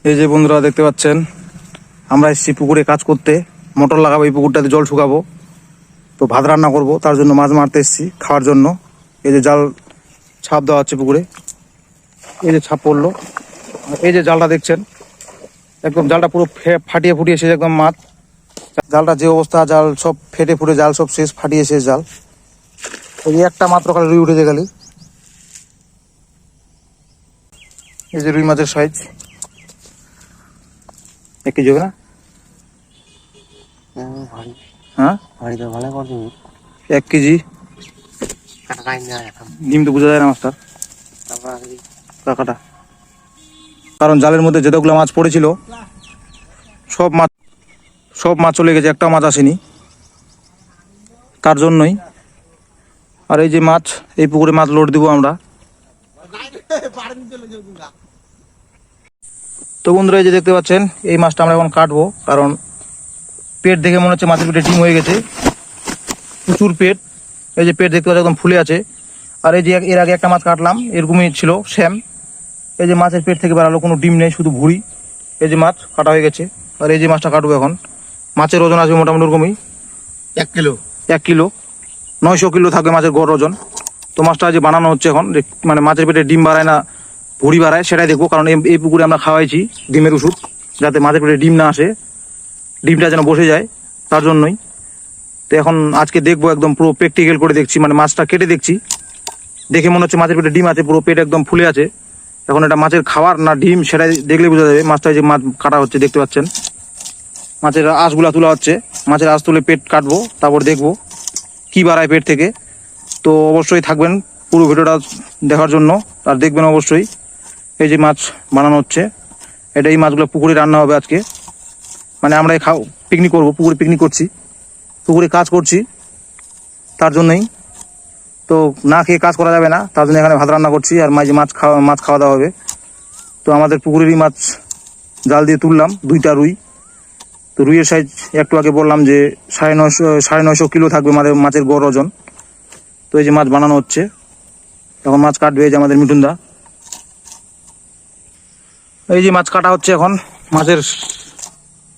এই যে বন্ধুরা দেখতে পাচ্ছেন, আমরা এসেছি পুকুরে কাজ করতে। মোটর লাগাবো, এই পুকুরটাতে জল শুকাবো, তো ভাত রান্না করব, তার জন্য মাছ মারতে এসেছি খাওয়ার জন্য। এই যে জাল ছাপ দেওয়া হচ্ছে পুকুরে, এই যে ছাপ পড়লো। এই যে জালটা দেখছেন, একদম জালটা পুরো ফাটিয়ে ফুটিয়ে শেষ একদম মাছ। জালটা যে অবস্থা, জাল সব ফেটে ফুটে জাল সব শেষ, ফাটিয়ে শেষ জাল। এই যে একটা মাত্র কাল রুই উঠেছে খালি। এই যে রুই মাছের সাইজ 1 কেজি হবে না? হ্যাঁ 1 কেজি। ডিম তো বোঝা যায় না মাছটার কাকাটা, কারণ জালের মধ্যে যেতগুলো মাছ পড়েছিল সব মাছ চলে গেছে, একটা মাছ আসেনি, তার জন্যই। আর এই যে মাছ, এই পুকুরে মাছ লোড দিব আমরা। তো বন্ধুরা এই যে দেখতে পাচ্ছেন, এই মাছটা আমরা এখন কাটবো, কারণ পেট দেখে মনে হচ্ছে মাছের পেটে ডিম হয়ে গেছে, প্রচুর পেট। এই যে পেট দেখতে পাচ্ছেন একদম ফুলে আছে। আর এই যে এর আগে একটা মাছ কাটলাম, এরকমই ছিল শ্যাম। এই যে মাছের পেট থেকে বেরালো, কোনো ডিম নেই, শুধু ভুঁড়ি। এই যে মাছ কাটা হয়ে গেছে। আর এই যে মাছটা কাটবো এখন। মাছের ওজন আসবে মোটামুটি ওরকমই 1 কিলো, 1 কিলো 900 কিলো থাকবে মাছের গড় ওজন। তো মাছটা যে বানানো হচ্ছে এখন, মানে মাছের পেটে ডিম বাড়ায় না ভুঁড়ি বাড়ায় সেটাই দেখবো, কারণ এই পুকুরে আমরা খাওয়াইছি ডিমের ওষুধ, যাতে মাছের পেটে ডিম না আসে, ডিমটা যেন বসে যায়, তার জন্যই। তো এখন আজকে দেখবো, একদম পুরো প্র্যাকটিক্যাল করে দেখছি, মানে মাছটা কেটে দেখছি, দেখে মনে হচ্ছে মাছের পেটে ডিম আছে, পুরো পেট একদম ফুলে আছে। এখন এটা মাছের খাবার না ডিম সেটাই দেখলে বোঝা যাবে। মাছটা যে মাছ কাটা হচ্ছে দেখতে পাচ্ছেন, মাছের আঁশগুলা তোলা হচ্ছে, মাছের আঁশ তুলে পেট কাটবো, তারপর দেখবো কি বাড়ায় পেট থেকে। তো অবশ্যই থাকবেন পুরো ভিডিওটা দেখার জন্য, আর দেখবেন অবশ্যই। এই যে মাছ বানানো হচ্ছে, এটা এই মাছগুলো পুকুরে রান্না হবে আজকে, মানে আমরা পিকনিক করবো, পুকুরে পিকনিক করছি, পুকুরে কাজ করছি, তার জন্যই। তো না খেয়ে কাজ করা যাবে না, তার জন্য এখানে ভাত রান্না করছি, আর মাছ খাওয়া দাওয়া হবে। তো আমাদের পুকুরেরই মাছ জাল দিয়ে তুললাম 2টা রুই। তো রুইয়ের সাইজ একটু আগে বললাম যে 950 কিলো থাকবে মাছের গড় ওজন। তো এই যে মাছ বানানো হচ্ছে, এখন মাছ কাটবে এই যে আমাদের মিঠুনদা। এই যে মাছ কাটা হচ্ছে এখন মাছের।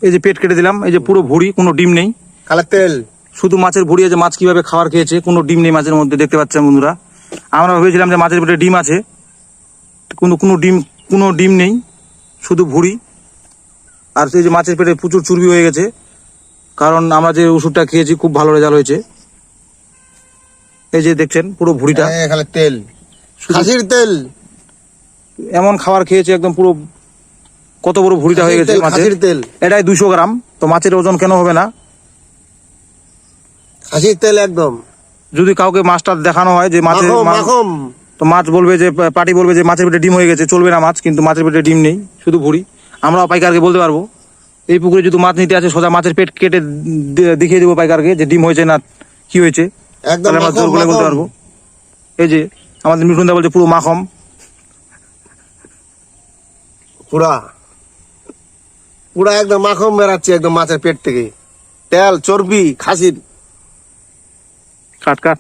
এই যে পেট কেটে দিলাম, এই যে পুরো ভুঁড়ি, কোনো ডিম নেই, কালো তেল, শুধু মাছের ভুঁড়ি। যে মাছ কিভাবে খাবার খেয়েছে, কোনো ডিম নেই মাছের মধ্যে, দেখতে পাচ্ছেন বন্ধুরা। আমরা ভেবেছিলাম যে মাছের পেটে ডিম আছে, কোনো ডিম নেই, শুধু ভুঁড়ি। আর সেই যে মাছের পেটে প্রচুর চর্বি হয়ে গেছে, কারণ আমরা যে ওষুধটা খেয়েছি খুব ভালো রেজাল্ট হয়েছে। এই যে দেখছেন পুরো ভুঁড়িটা, কালো তেল, খাসির তেল, এমন খাবার খেয়েছে একদম পুরো, কত বড় ভুঁড়িটা হয়ে গেছে মাছের তেল। এটাই 200 গ্রাম। তো মাছের ওজন কেন হবে না? খাসির তেল একদম। যদি কাউকে মাছটা দেখানো হয় যে মাছের, তো মাছ বলবে যে, পার্টি বলবে যে মাছের পেটে ডিম হয়ে গেছে, চলবে না মাছ, কিন্তু মাছের পেটে ডিম নেই, শুধু ভুঁড়ি। আমরাও পাইকারকে বলতে পারবো, এই পুকুরে যদি মাছ নিতে আছে সোজা মাছের পেট কেটে দেখিয়ে দেবো পাইকারকে যে ডিম হয়েছে না কি হয়েছে, তাহলে আমরা জোর বলে বলতে পারবো। এই যে আমাদের মিঠুনদা বলছে পুরো মাখম, পুরা একদম মাখন বেরাচ্ছে একদম মাছের পেট থেকে, তেল চর্বি খাসির। কাট